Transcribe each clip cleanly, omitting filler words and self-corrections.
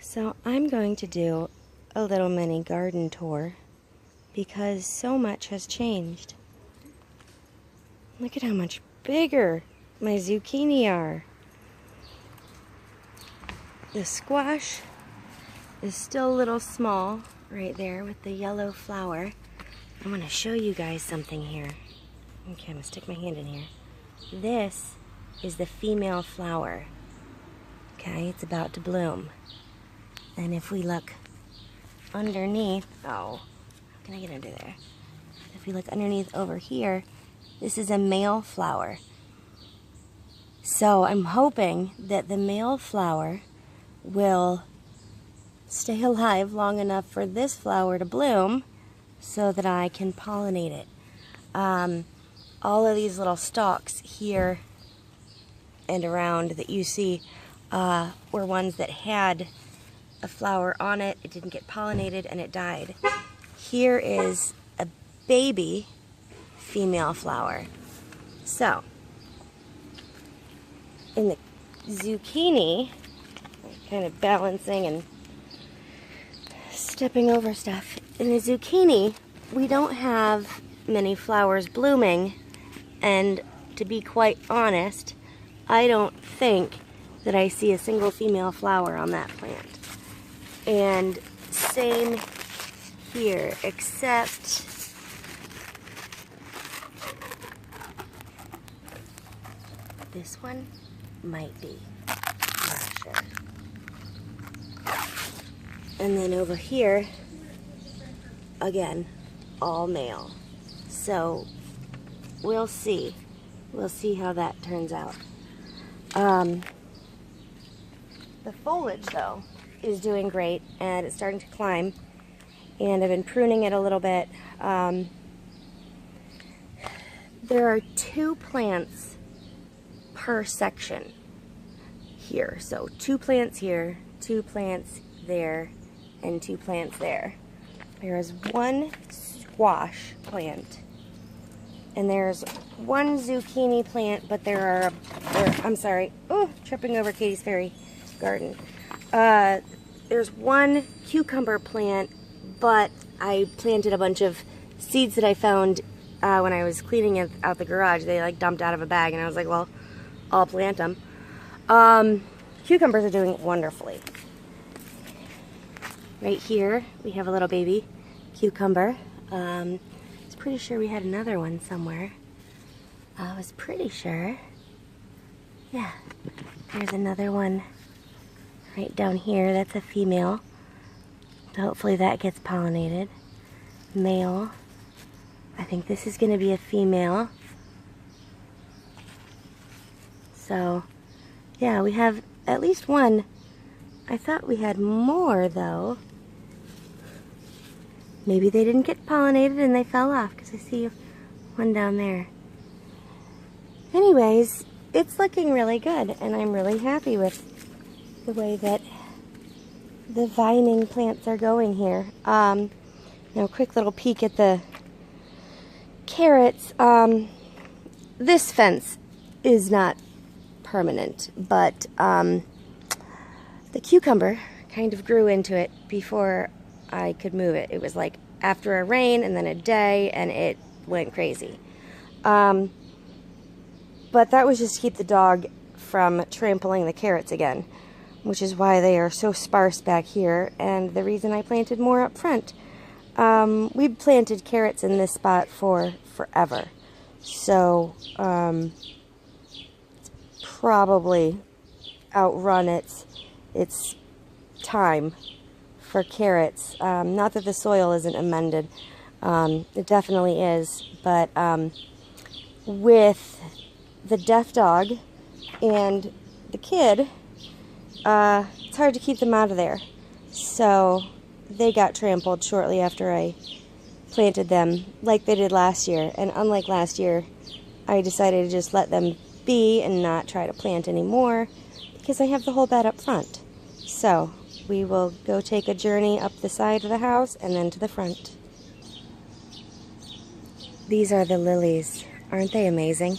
So I'm going to do a little mini garden tour because so much has changed. Look at how much bigger my zucchini are. The squash is still a little small right there with the yellow flower. I want to show you guys something here. Okay, I'm going to stick my hand in here. This is the female flower. Okay, it's about to bloom. And if we look underneath, oh, how can I get under there? If we look underneath over here, this is a male flower. So I'm hoping that the male flower will stay alive long enough for this flower to bloom so that I can pollinate it. All of these little stalks here and around that you see were ones that had a flower on it. It didn't get pollinated and it died. Here is a baby female flower. So, in the zucchini, kind of balancing and stepping over stuff. In the zucchini, we don't have many flowers blooming, and to be quite honest, I don't think that I see a single female flower on that plant. And same here, except this one might be, not sure. And then over here, again, all male. So we'll see. We'll see how that turns out. The foliage, though, is doing great, and it's starting to climb. And I've been pruning it a little bit. There are 2 plants per section here. So 2 plants here, 2 plants there, and 2 plants there. There is 1 squash plant, and there's 1 zucchini plant, but I'm sorry, oh, tripping over Katie's fairy garden. There's 1 cucumber plant, but I planted a bunch of seeds that I found when I was cleaning out the garage. They like dumped out of a bag, and I was like, well, I'll plant them. Cucumbers are doing wonderfully. Right here, we have a little baby cucumber. I was pretty sure we had another one somewhere. I was pretty sure. Yeah, there's another one right down here. That's a female. So hopefully that gets pollinated. Male. I think this is going to be a female. So, yeah, we have at least 1. I thought we had more, though. Maybe they didn't get pollinated and they fell off, because I see 1 down there. Anyways, it's looking really good, and I'm really happy with the way that the vining plants are going here. Now, a quick little peek at the carrots. This fence is not permanent, but the cucumber kind of grew into it before I could move it. It was like after a rain and then a day, and it went crazy. But that was just to keep the dog from trampling the carrots again, which is why they are so sparse back here, and the reason I planted more up front. We've planted carrots in this spot for forever, so probably outrun its time for carrots. Not that the soil isn't amended, it definitely is, but with the deaf dog and the kid, it's hard to keep them out of there. So they got trampled shortly after I planted them, like they did last year. And unlike last year, I decided to just let them be and not try to plant anymore, because I have the whole bed up front. So we will go take a journey up the side of the house and then to the front. These are the lilies. Aren't they amazing?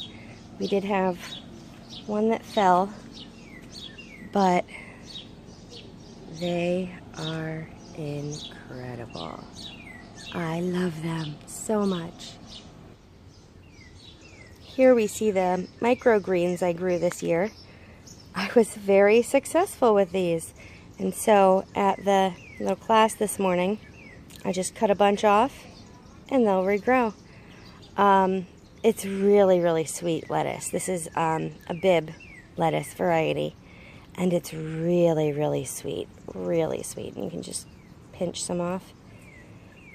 We did have one that fell, but They are incredible. I love them so much. Here we see the microgreens I grew this year. I was very successful with these. And so at the little class this morning, I just cut a bunch off and they'll regrow. It's really, really sweet lettuce. This is a Bibb lettuce variety. And it's really, really sweet. Really sweet. And you can just pinch some off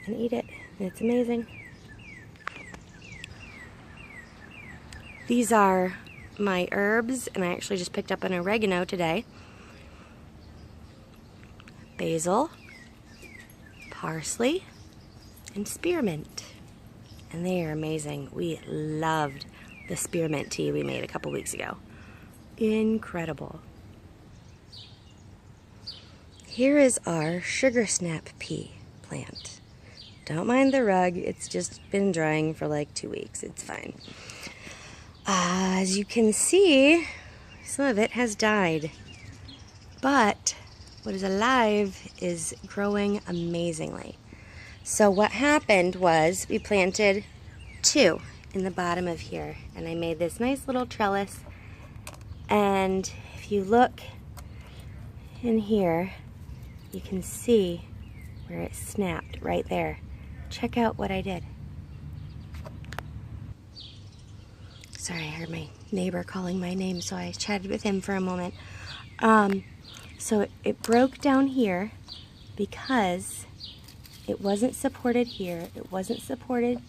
and eat it. And it's amazing. These are my herbs, and I actually just picked up an oregano today. Basil, parsley, and spearmint. And they are amazing. We loved the spearmint tea we made a couple weeks ago. Incredible. Here is our sugar snap pea plant. Don't mind the rug, it's just been drying for like 2 weeks. It's fine. As you can see, some of it has died, but what is alive is growing amazingly. So what happened was we planted 2 in the bottom of here, and I made this nice little trellis, and if you look in here, you can see where it snapped right there. Check out what I did. Sorry, I heard my neighbor calling my name, so I chatted with him for a moment. So it broke down here because it wasn't supported here. It wasn't supported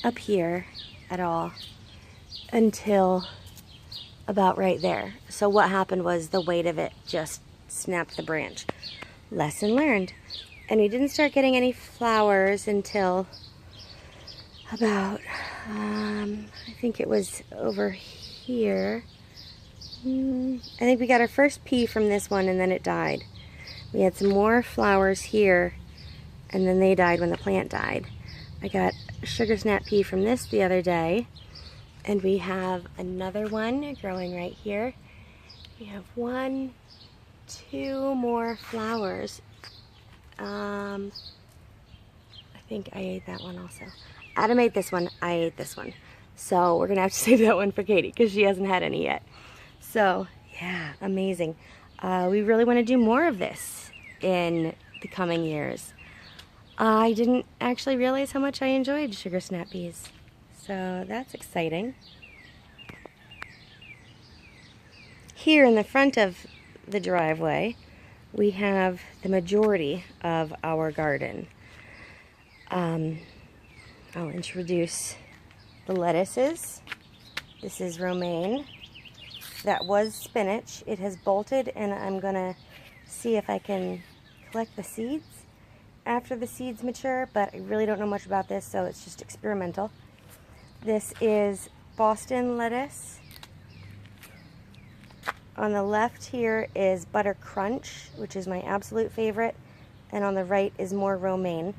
up here at all until about right there. So what happened was the weight of it just snapped the branch. Lesson learned. And we didn't start getting any flowers until about, I think it was over here. I think we got our first pea from this one and then it died. We had some more flowers here and then they died when the plant died. I got a sugar snap pea from this the other day, and we have another one growing right here. We have 1, 2 more flowers. I think I ate that one also. Adam ate this one, I ate this one. So we're gonna have to save that one for Katie because she hasn't had any yet. So yeah, amazing. We really want to do more of this in the coming years. I didn't actually realize how much I enjoyed sugar snap peas. So that's exciting. Here in the front of the driveway, we have the majority of our garden. I'll introduce the lettuces. This is romaine. That was spinach. It has bolted, and I'm gonna see if I can collect the seeds after the seeds mature, but I really don't know much about this, so it's just experimental. This is Boston lettuce. On the left here is Butter Crunch, which is my absolute favorite, and on the right is more romaine.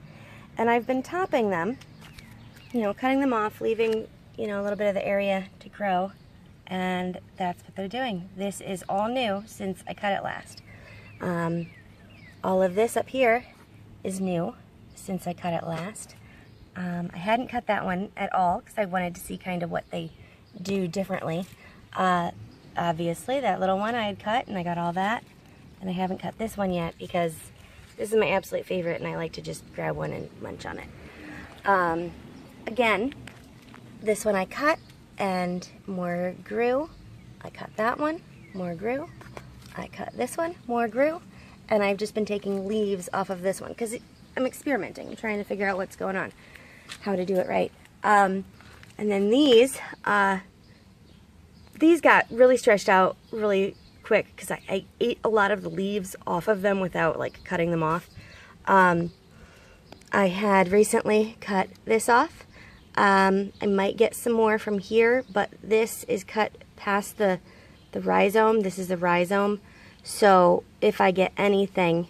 And I've been topping them, cutting them off, leaving, a little bit of the area to grow, and that's what they're doing. This is all new since I cut it last. All of this up here is new since I cut it last. I hadn't cut that one at all because I wanted to see kind of what they do differently. Obviously, that little one I had cut, and I got all that. And I haven't cut this one yet because this is my absolute favorite, and I like to just grab one and munch on it. Again, this one I cut, and more grew. I cut that one, more grew. I cut this one, more grew. And I've just been taking leaves off of this one because I'm experimenting. I'm trying to figure out what's going on, how to do it right. And then these got really stretched out really quick because I ate a lot of the leaves off of them without cutting them off. I had recently cut this off. I might get some more from here, but this is cut past the rhizome. This is the rhizome. So if I get anything,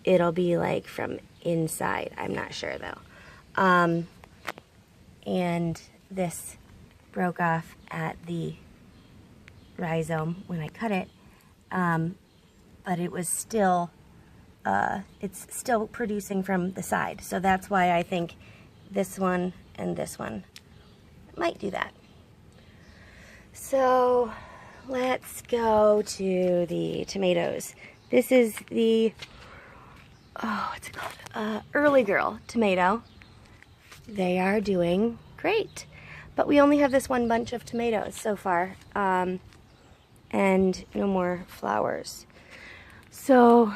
it'll be from inside. I'm not sure though. And this broke off at the rhizome when I cut it. but it was still, it's still producing from the side. So that's why I think this one and this one might do that. So let's go to the tomatoes. This is the, what's it called? Early Girl tomato. They are doing great, but we only have this one bunch of tomatoes so far, and no more flowers. So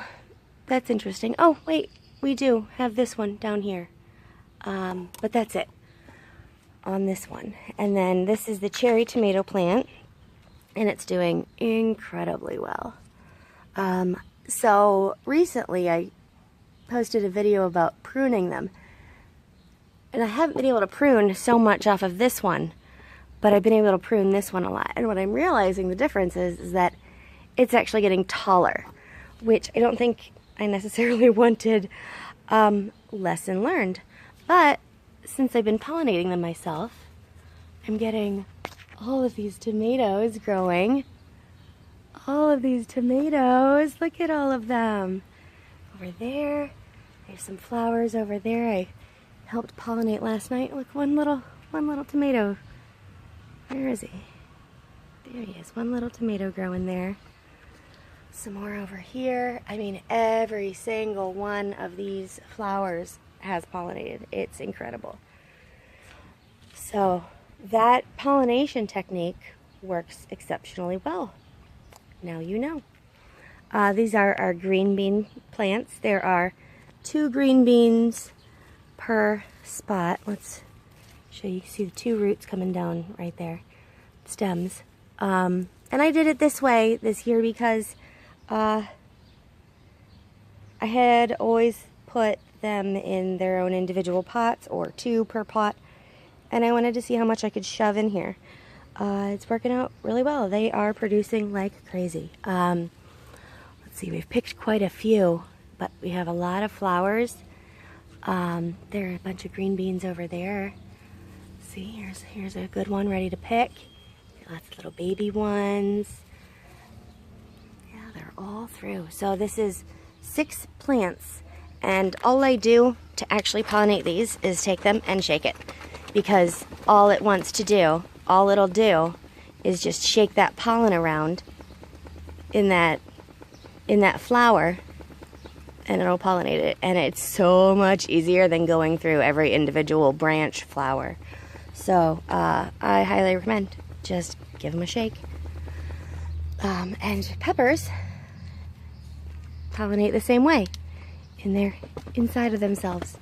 that's interesting. Oh, wait, we do have this one down here, but that's it on this one. And then this is the cherry tomato plant, and it's doing incredibly well. So recently I posted a video about pruning them, and I haven't been able to prune so much off of this one, but I've been able to prune this one a lot. And what I'm realizing the difference is that it's actually getting taller, which I don't think I necessarily wanted. Lesson learned. But since I've been pollinating them myself, I'm getting all of these tomatoes growing. All of these tomatoes. Look at all of them. Over there. There's some flowers over there. I helped pollinate last night. Look, one little tomato. Where is he? There he is. One little tomato growing there. Some more over here. I mean, every single one of these flowers has pollinated. It's incredible. So that pollination technique works exceptionally well. Now you know. These are our green bean plants. There are 2 green beans per spot. Let's show you. You can see the 2 roots coming down right there, stems. And I did it this way this year because I had always put them in their own individual pots, or 2 per pot, and I wanted to see how much I could shove in here. It's working out really well. They are producing like crazy. Let's see, we've picked quite a few, but we have a lot of flowers. There are a bunch of green beans over there. See, here's a good one ready to pick. Lots of little baby ones. Yeah, they're all through. So this is 6 plants, and all I do to actually pollinate these is take them and shake it, because all it wants to do, all it'll do is just shake that pollen around in that flower, and it'll pollinate it. And it's so much easier than going through every individual branch flower. So I highly recommend just give them a shake. And peppers pollinate the same way in their inside of themselves.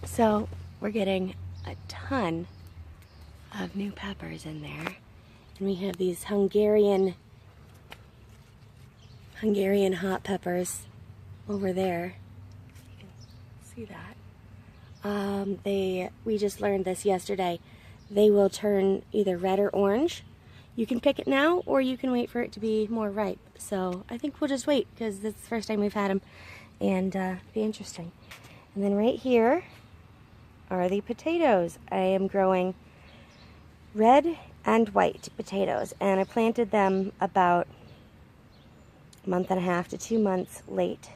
So we're getting a ton of new peppers in there. And we have these Hungarian hot peppers over there. You can see that. We just learned this yesterday. They will turn either red or orange. You can pick it now, or you can wait for it to be more ripe. So I think we'll just wait, because it's the first time we've had them, and be interesting. And then right here are the potatoes. I am growing red and white potatoes, and I planted them about a month and a half to 2 months late.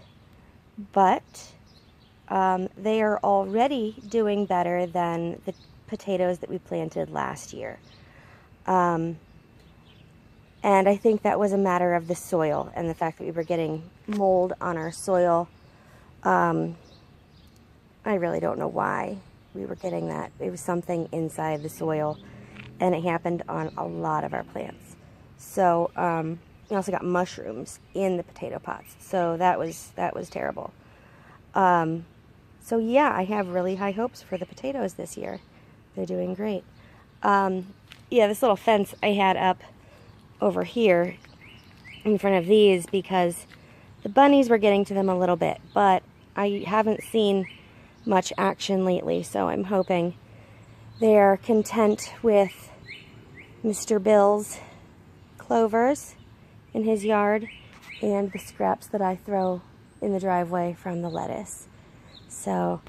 But they are already doing better than the potatoes that we planted last year. And I think that was a matter of the soil and the fact that we were getting mold on our soil. I really don't know why we were getting that. It was something inside the soil, and it happened on a lot of our plants. So we also got mushrooms in the potato pots, so that was terrible. So yeah, I have really high hopes for the potatoes this year. They're doing great. Yeah, this little fence I had up over here in front of these, because the bunnies were getting to them a little bit, but I haven't seen much action lately, so I'm hoping they're content with Mr. Bill's clovers in his yard and the scraps that I throw in the driveway from the lettuce. So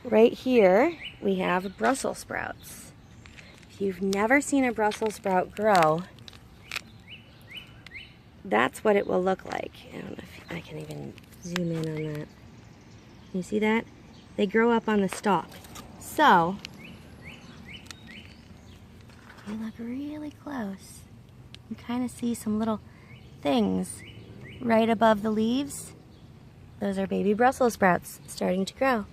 right here we have Brussels sprouts. If you've never seen a Brussels sprout grow, that's what it will look like. I don't know if I can even zoom in on that. You see that? They grow up on the stalk. So, if you look really close, you kind of see some little things right above the leaves. Those are baby Brussels sprouts starting to grow.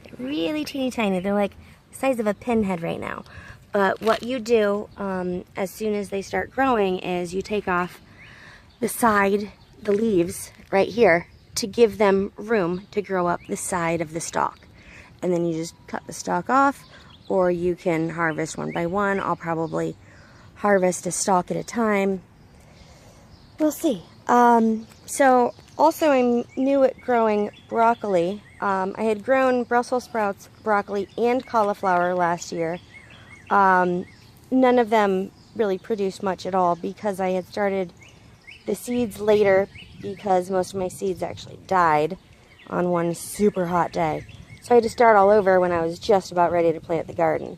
They're really teeny tiny. They're like the size of a pinhead right now. But what you do as soon as they start growing is you take off the leaves right here, to give them room to grow up the side of the stalk. And then you just cut the stalk off, or you can harvest one by one. I'll probably harvest a stalk at a time. We'll see. So also I'm new at growing broccoli. I had grown Brussels sprouts, broccoli, and cauliflower last year. None of them really produced much at all because I had started the seeds later, because most of my seeds actually died on one super hot day. So I had to start all over when I was just about ready to plant the garden.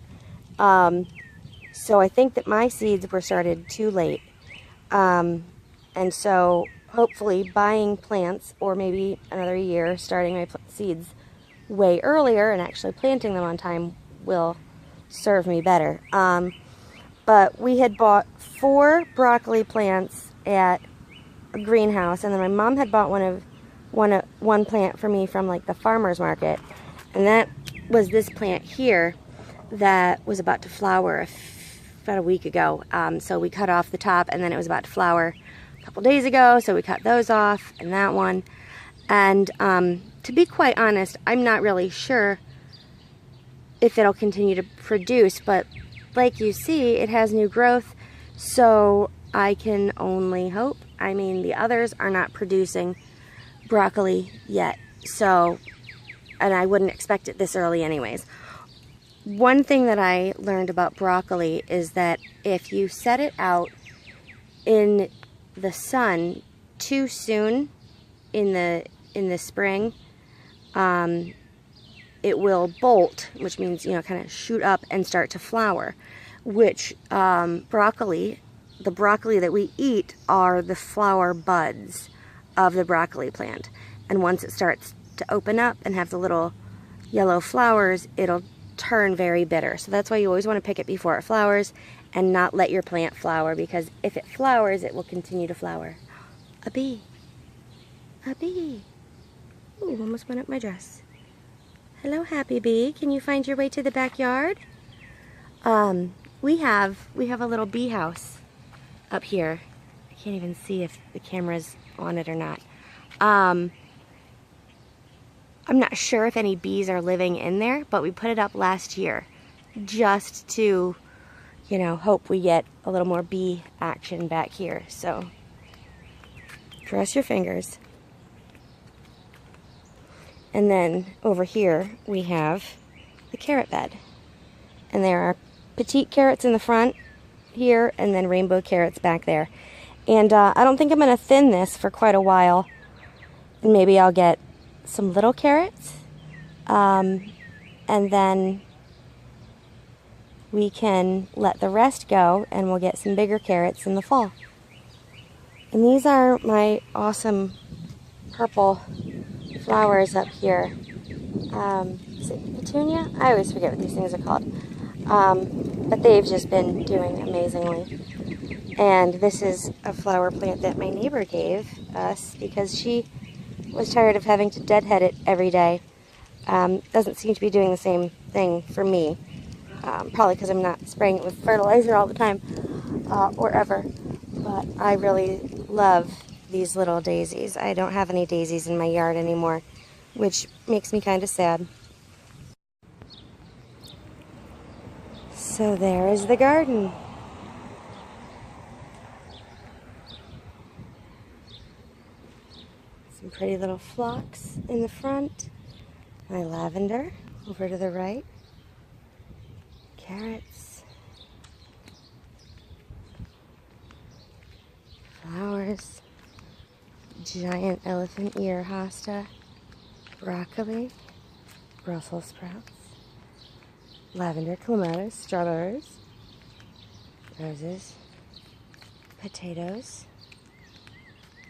So I think that my seeds were started too late. And so hopefully buying plants, or maybe another year starting my seeds way earlier and actually planting them on time, will serve me better. But we had bought 4 broccoli plants at a greenhouse, and then my mom had bought one plant for me from like the farmer's market, and that was this plant here that was about to flower about a week ago. So we cut off the top, and then it was about to flower a couple days ago, so we cut those off, and that one. And to be quite honest, I'm not really sure if it'll continue to produce, but like you see, it has new growth, so I can only hope. I mean, the others are not producing broccoli yet, so, and I wouldn't expect it this early anyways. One thing that I learned about broccoli is that if you set it out in the sun too soon in the spring, it will bolt, which means, you know, kind of shoot up and start to flower, which the broccoli that we eat are the flower buds of the broccoli plant. And once it starts to open up and have the little yellow flowers, it'll turn very bitter. So that's why you always want to pick it before it flowers and not let your plant flower, because if it flowers, it will continue to flower. A bee. A bee. Ooh, almost went up my dress. Hello, happy bee. Can you find your way to the backyard? We have a little bee house up here. I can't even see if the camera's on it or not. I'm not sure if any bees are living in there, but we put it up last year just to, you know, hope we get a little more bee action back here. So cross your fingers. And then over here we have the carrot bed. And there are petite carrots in the front here, and then rainbow carrots back there. And I don't think I'm going to thin this for quite a while. And maybe I'll get some little carrots. And then we can let the rest go, and we'll get some bigger carrots in the fall. And these are my awesome purple flowers up here. Is it petunia? I always forget what these things are called. But they've just been doing amazingly. And this is a flower plant that my neighbor gave us because she was tired of having to deadhead it every day. Doesn't seem to be doing the same thing for me. Probably because I'm not spraying it with fertilizer all the time or ever. But I really love these little daisies. I don't have any daisies in my yard anymore, which makes me kind of sad. So there is the garden. Some pretty little phlox in the front. My lavender over to the right. Carrots. Flowers. Giant elephant ear hosta. Broccoli. Brussels sprouts. Lavender, clematis, strawberries, roses, potatoes,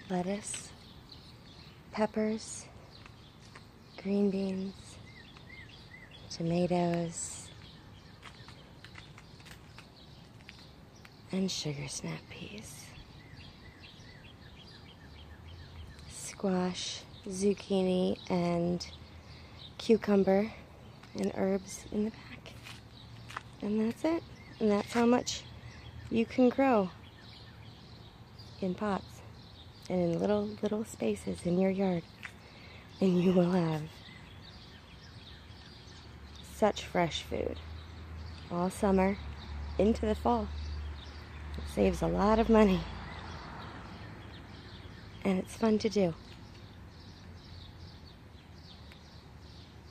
lettuce, peppers, green beans, tomatoes, and sugar snap peas. Squash, zucchini, and cucumber and herbs in the back. And that's it. And that's how much you can grow in pots and in little spaces in your yard. And you will have such fresh food all summer into the fall. It saves a lot of money. And it's fun to do.